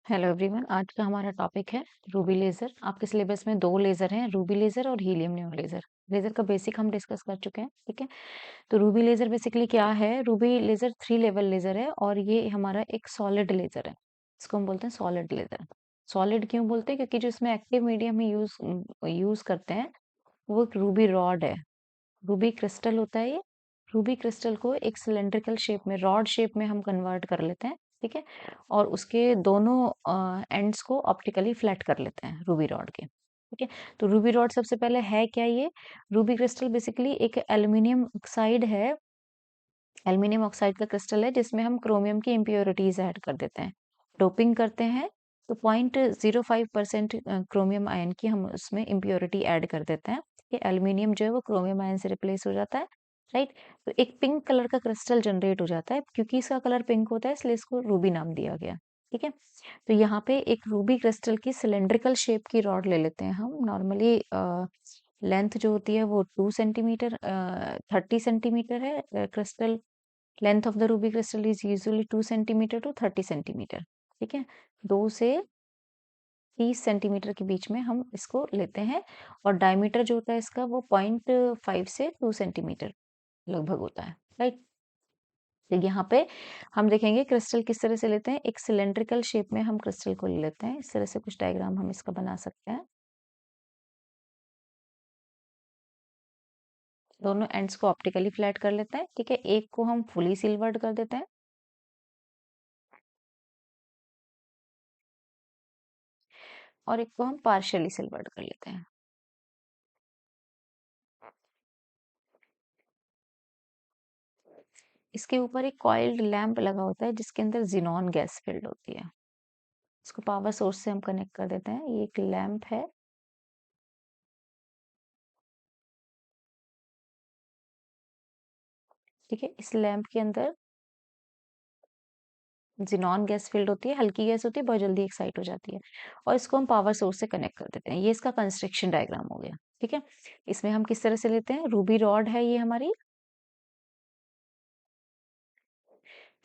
Hello everyone, आज का हमारा टॉपिक है रूबी लेज़र। आपके सिलेबस में 2 लेज़र हैं, रूबी लेज़र और हीलियम नियॉन लेज़र। लेज़र का बेसिक हम डिस्कस कर चुके हैं, ठीक है? तो रूबी लेज़र बेसिकली क्या है? रूबी लेज़र 3 लेवल लेज़र है और ये हमारा एक सॉलिड लेज़र है। इसको हम बोलते हैं सॉलिड लेज़र। सॉलिड क्यों बोलते हैं? क्योंकि जो इसमें एक्टिव मीडियम में यूज़ करते हैं, वो एक रूबी रॉड है। रूबी क्रिस्टल होता है ये। रूबी क्रिस्टल को एक सिलिंड्रिकल शेप में, रॉड शेप में हम कन्वर्ट कर लेते हैं, ठीक है? और उसके दोनों एंड्स को ऑप्टिकली फ्लैट कर लेते हैं रूबी रॉड के, ठीक है? तो रूबी रॉड सबसे पहले है क्या ये? रूबी क्रिस्टल बेसिकली एक एल्यूमीनियम ऑक्साइड है। एल्यूमीनियम ऑक्साइड का क्रिस्टल है जिसमें हम क्रोमियम की इम्प्योरिटीज ऐड कर देते हैं, डोपिंग करते हैं। तो 0.05% क्रोमियम आयन की हम उसमें इम्प्योरिटी ऐड कर देते हैं। ये एल्यूमिनियम जो है वो क्रोमियम आयन से रिप्लेस हो जाता है, राइट? तो एक पिंक कलर का क्रिस्टल जनरेट हो जाता है। क्योंकि इसका कलर पिंक होता है इसलिए इसको रूबी नाम दिया गया, ठीक है? तो यहाँ पे एक रूबी क्रिस्टल की सिलेंड्रिकल शेप की रॉड ले लेते हैं हम। नॉर्मली लेंथ जो होती है वो 2 सेंटीमीटर 30 सेंटीमीटर है। Crystal length of the ruby crystal is usually 2 centimetre to 30 centimetre, ठीक है? 2 से 30 सेंटीमीटर के बीच में हम इसको लेते हैं। और डायमीटर जो होता है इसका वो 0.5 से 2 सेंटीमीटर लगभग होता है, राइट? तो यहाँ पे हम देखेंगे क्रिस्टल किस तरह से लेते हैं। एक सिलेंड्रिकल शेप में हम क्रिस्टल को ले लेते हैं। इस तरह से कुछ डायग्राम हम इसका बना सकते हैं। दोनों एंड्स को ऑप्टिकली फ्लैट कर लेते हैं, ठीक है? एक को हम फुली सिल्वर्ड कर देते हैं और एक को हम पार्शियली सिल्वर्ड कर लेते हैं। इसके ऊपर एक कॉइल्ड लैंप लगा होता है जिसके अंदर ज़ीनॉन गैस फिल्ड होती है। इसको पावर सोर्स से हम कनेक्ट कर देते हैं। ये एक लैंप है, ठीक है? इस लैंप के अंदर ज़ीनॉन गैस फिल्ड होती है, हल्की गैस होती है, बहुत जल्दी एक्साइट हो जाती है। और इसको हम पावर सोर्स से कनेक्ट कर देते हैं। ये इसका कंस्ट्रक्शन डायग्राम हो गया, ठीक है? इसमें हम किस तरह से लेते हैं? रूबी रॉड है ये हमारी।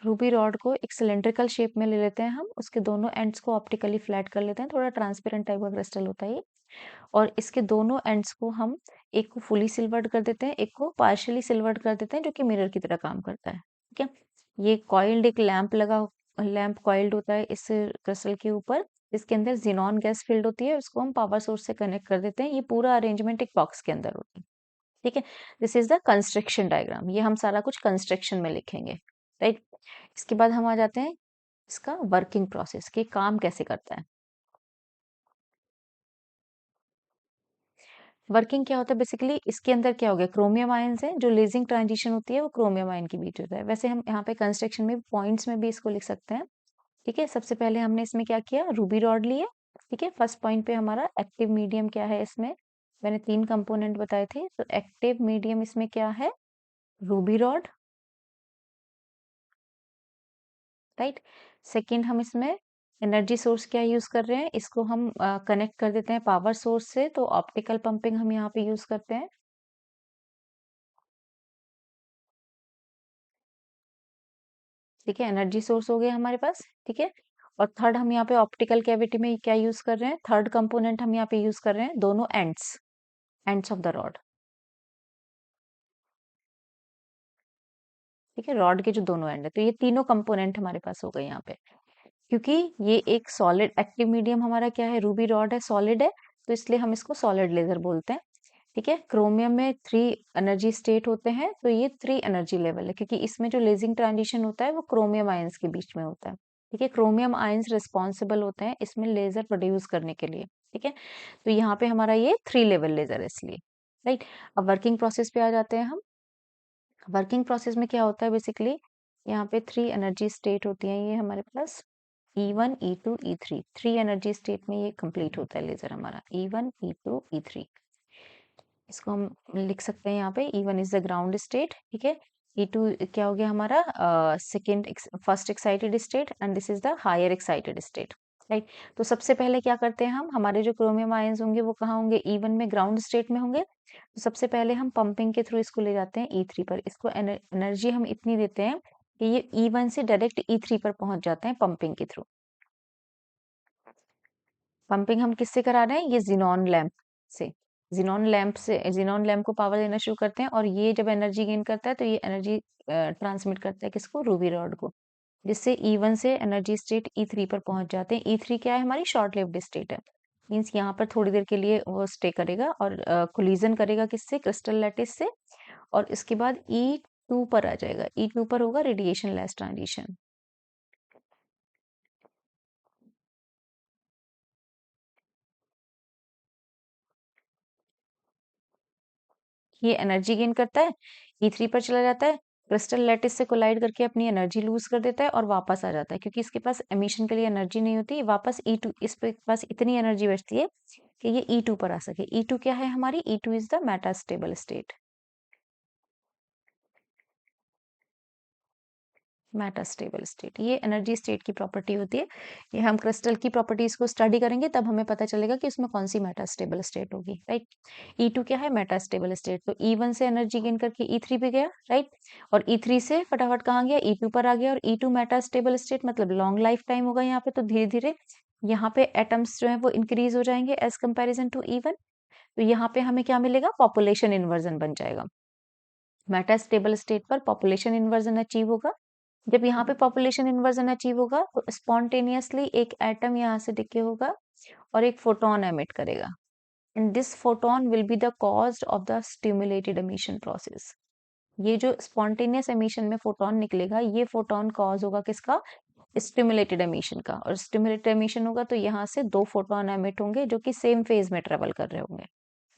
रूबी रॉड को एक सिलिंड्रिकल शेप में ले लेते हैं हम। उसके दोनों एंड्स को ऑप्टिकली फ्लैट कर लेते हैं। थोड़ा ट्रांसपेरेंट टाइप का क्रिस्टल होता है ये। और इसके दोनों एंड्स को हम, एक को फुली सिल्वर्ड कर देते हैं, एक को पार्शियली सिल्वर्ड कर देते हैं, जो कि मिरर की तरह काम करता है, ठीक है? ये कॉइल्ड एक लैंप कॉइल्ड होता है इस क्रिस्टल के ऊपर। इसके अंदर ज़ीनॉन गैस फील्ड होती है। उसको हम पावर सोर्स से कनेक्ट कर देते हैं। ये पूरा अरेंजमेंट एक बॉक्स के अंदर होता है, ठीक है? This is the construction diagram. ये हम सारा कुछ कंस्ट्रक्शन में लिखेंगे, राइट? इसके बाद हम आ जाते हैं इसका वर्किंग प्रोसेस, कि काम कैसे करता है। वर्किंग क्या होता है? बेसिकली इसके अंदर क्या हो गया, क्रोमियम आयंस है। जो लेजिंग ट्रांजिशन होती है वो क्रोमियम आयन के बीच होता है। वैसे हम यहाँ पे कंस्ट्रक्शन में पॉइंट्स में भी इसको लिख सकते हैं, ठीक है? सबसे पहले हमने इसमें क्या किया, रूबी रॉड लिया, ठीक है? फर्स्ट पॉइंट पे हमारा एक्टिव मीडियम क्या है इसमें, मैंने 3 कंपोनेंट बताए थे। तो एक्टिव मीडियम इसमें क्या है, रूबी रॉड, राइट? सेकंड, हम इसमें एनर्जी सोर्स क्या यूज कर रहे हैं, इसको हम कनेक्ट कर देते हैं पावर सोर्स से। तो ऑप्टिकल पंपिंग हम यहाँ पे यूज करते हैं, ठीक है? एनर्जी सोर्स हो गया हमारे पास, ठीक है? और थर्ड, हम यहाँ पे ऑप्टिकल कैविटी में क्या यूज कर रहे हैं, थर्ड कंपोनेंट हम यहाँ पे यूज कर रहे हैं, दोनों ends, ends of the rod, ठीक है? रॉड के जो दोनों एंड है। तो ये तीनों कंपोनेंट हमारे पास हो गए यहाँ पे। क्योंकि ये एक सॉलिड, एक्टिव मीडियम हमारा क्या है, रूबी रॉड है, सॉलिड है, तो इसलिए हम इसको सॉलिड लेजर बोलते हैं, ठीक है? क्रोमियम में 3 एनर्जी स्टेट होते हैं, तो ये 3 एनर्जी लेवल है। क्योंकि इसमें जो लेजिंग ट्रांजिशन होता है वो क्रोमियम आयंस के बीच में होता है, ठीक है? क्रोमियम आयंस रिस्पॉन्सिबल होते हैं इसमें लेजर प्रोड्यूस करने के लिए, ठीक है? तो यहाँ पे हमारा ये 3 लेवल लेजर है इसलिए, राइट? अब वर्किंग प्रोसेस पे आ जाते हैं हम। वर्किंग प्रोसेस में क्या होता है बेसिकली, यहाँ पे 3 एनर्जी स्टेट होती हैं ये हमारे पास, E1 E2 E3। 3 energy state में ये कंप्लीट होता है लेजर हमारा, E1 E2 E3। इसको हम लिख सकते हैं यहाँ पे, E1 is the ground state, ठीक है? E2 क्या हो गया हमारा, second, first excited state, and this is the higher excited state, right? तो सबसे पहले क्या करते हैं हम, हमारे जो क्रोमियम आयंस होंगे वो कहाँ होंगे, E1 में ग्राउंड स्टेट में होंगे। तो सबसे पहले हम पंपिंग के थ्रू इसको ले जाते हैं E3 पर। इसको एनर्जी हम इतनी देते हैं कि ये E1 से डायरेक्ट E3 पर पहुंच जाते हैं पंपिंग के थ्रू, पंपिंग हम किससे करा रहे हैं? ये ज़ीनॉन लैंप से। ज़ीनॉन लैंप को पावर देना शुरू करते हैं और ये जब एनर्जी गेन करता है तो ये एनर्जी ट्रांसमिट करता है किसको? रूबी रॉड को, जिससे E1 से एनर्जी स्टेट E3 पर पहुंच जाते हैं। E3 क्या है? हमारी शॉर्ट लिव्ड स्टेट है। मीन्स यहाँ पर थोड़ी देर के लिए वो स्टे करेगा और कोलिजन करेगा किससे? क्रिस्टल लैटिस से, और इसके बाद E2 पर आ जाएगा। E2 पर होगा रेडिएशन लेस ट्रांजिशन। ये एनर्जी गेन करता है, E3 पर चला जाता है, क्रिस्टल लैटिस से कोलाइड करके अपनी एनर्जी लूज कर देता है और वापस आ जाता है, क्योंकि इसके पास एमिशन के लिए एनर्जी नहीं होती। वापस E2, इस पे पास इतनी एनर्जी बचती है कि ये E2 पर आ सके। E2 क्या है हमारी? E2 is the metastable state. Metastable state ये एनर्जी स्टेट की प्रॉपर्टी होती है। ये हम क्रिस्टल की प्रॉपर्टीज को स्टडी करेंगे तब हमें पता चलेगा कि उसमें कौन सी मेटास्टेबल स्टेट होगी, राइट। E2 क्या है? Metastable state. तो E1 से एनर्जी गेन करके E3 पे गया, राइट, और E3 से फटाफट कहाँ गया? E2 पर आ गया। और E2 मेटास्टेबल स्टेट मतलब लॉन्ग लाइफ टाइम होगा यहाँ पे, तो धीरे धीरे यहाँ पे एटम्स जो है वो इंक्रीज हो जाएंगे एज कंपेरिजन टू E1। तो यहाँ पे हमें क्या मिलेगा? पॉपुलेशन इन्वर्जन बन जाएगा। मेटास्टेबल स्टेट पर पॉपुलेशन इन्वर्जन अचीव होगा। जब यहाँ पे पॉपुलेशन इन्वर्जन अचीव होगा तो स्पॉन्टेनियसली एक एटम यहाँ से डिके होगा और एक फोटोन एमिट करेगा, and this photon will be the cause of the stimulated emission process. ये जो स्पॉन्टेनियस एमिशन में फोटोन निकलेगा, ये फोटोन कॉज होगा किसका? स्टिमुलेटेड एमिशन का। और स्टिमुलेटेड एमिशन होगा तो यहाँ से दो फोटोन एमिट होंगे जो कि सेम फेज में ट्रेवल कर रहे होंगे,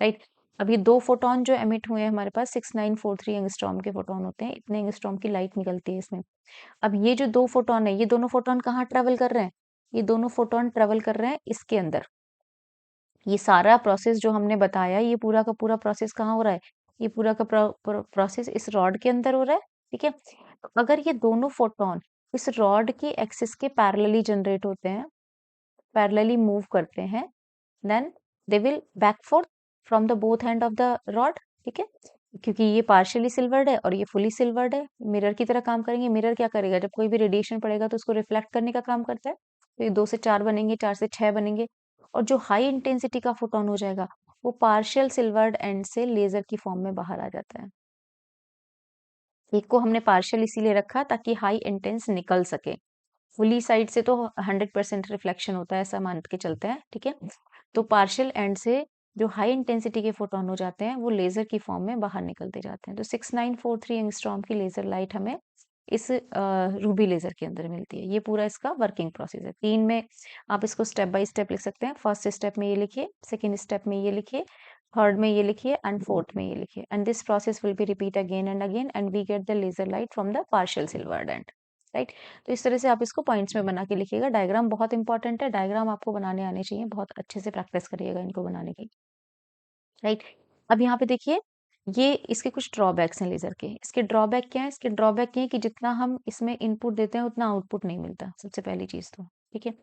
राइट। अब ये दो फोटोन जो एमिट हुए हैं हमारे पास 6943 एंगस्ट्रॉम के फोटोन होते हैं, इतने एंगस्ट्रॉम की लाइट निकलती है इसमें। अब ये जो दो फोटोन है, ये दोनों फोटोन कहाँ ट्रेवल कर रहे हैं? ये दोनों फोटोन ट्रेवल कर रहे हैं इसके अंदर। ये सारा प्रोसेस जो हमने बताया, ये पूरा का पूरा प्रोसेस कहाँ हो रहा है? ये पूरा का प्रोसेस इस रॉड के अंदर हो रहा है, ठीक है। तो अगर ये दोनों फोटोन इस रॉड की एक्सिस के पैरेलली जनरेट होते हैं, पैरेलली मूव करते हैं, then they will back forth from the both end of the rod, ठीक है। क्योंकि ये पार्शियली सिल्वर्ड है और ये फुली सिल्वर्ड है, मिरर की तरह काम करेंगे। मिरर क्या करेगा? जब कोई भी रेडिएशन पड़ेगा तो उसको रिफ्लेक्ट करने का काम करता है। तो ये 2 से 4 बनेंगे, 4 से 6 बनेंगे, और जो हाई इंटेंसिटी का फोटोन हो जाएगा वो पार्शियल सिल्वर्ड एंड से लेजर की फॉर्म में बाहर आ जाता है। एक को हमने पार्शियल इसीलिए रखा ताकि हाई इंटेंस निकल सके। फुली साइड से तो 100% रिफ्लेक्शन होता है, ऐसा मान के चलते हैं, ठीक है। तो पार्शियल एंड से जो हाई इंटेंसिटी के फोटोन हो जाते हैं वो लेजर की फॉर्म में बाहर निकलते जाते हैं। तो 6943 एंगस्ट्रॉम की लेजर लाइट हमें इस रूबी लेजर के अंदर मिलती है। ये पूरा इसका वर्किंग प्रोसेस है। 3 में आप इसको स्टेप बाय स्टेप लिख सकते हैं। फर्स्ट स्टेप में ये लिखिए, सेकेंड स्टेप में ये लिखिए, थर्ड में ये लिखिए, एंड फोर्थ में ये लिखिए, and this process will be repeat again and again and we get the laser light from the partial silvered end, right. तो इस तरह से आप इसको पॉइंट्स में बना के लिखिएगा। डायग्राम बहुत इंपॉर्टेंट है, डायग्राम आपको बनाने आने चाहिए, बहुत अच्छे से प्रैक्टिस करिएगा इनको बनाने की, राइट। अब यहाँ पे देखिए, ये इसके कुछ ड्रॉबैक्स हैं लेजर के। इसके ड्रॉबैक क्या है? इसके ड्रॉबैक ये है कि जितना हम इसमें इनपुट देते हैं उतना आउटपुट नहीं मिलता, सबसे पहली चीज तो, ठीक है।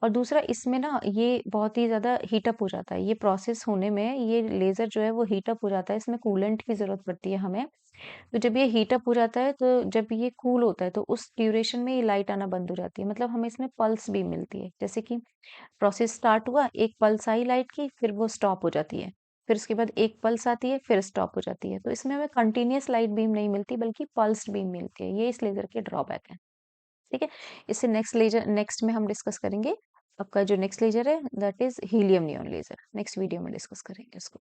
और दूसरा, इसमें ना ये बहुत ही ज्यादा हीटअप हो जाता है। ये प्रोसेस होने में ये लेजर जो है वो हीटअप हो जाता है, इसमें कूलेंट की जरूरत पड़ती है हमें। तो जब ये हीटअप हो जाता है, तो जब ये कूल होता है तो उस ड्यूरेशन में ये लाइट आना बंद हो जाती है। मतलब हमें इसमें पल्स भी मिलती है, जैसे कि प्रोसेस स्टार्ट हुआ, एक पल्स आई लाइट की, फिर वो स्टॉप हो जाती है, फिर उसके बाद एक पल्स आती है, फिर स्टॉप हो जाती है। तो इसमें हमें कंटिन्यूअस लाइट बीम नहीं मिलती बल्कि पल्स्ड बीम मिलती है। ये इस लेजर के ड्रॉबैक है, ठीक है। इससे नेक्स्ट में हम डिस्कस करेंगे। आपका जो नेक्स्ट लेजर है that is helium neon laser. Next video में डिस्कस करेंगे उसको।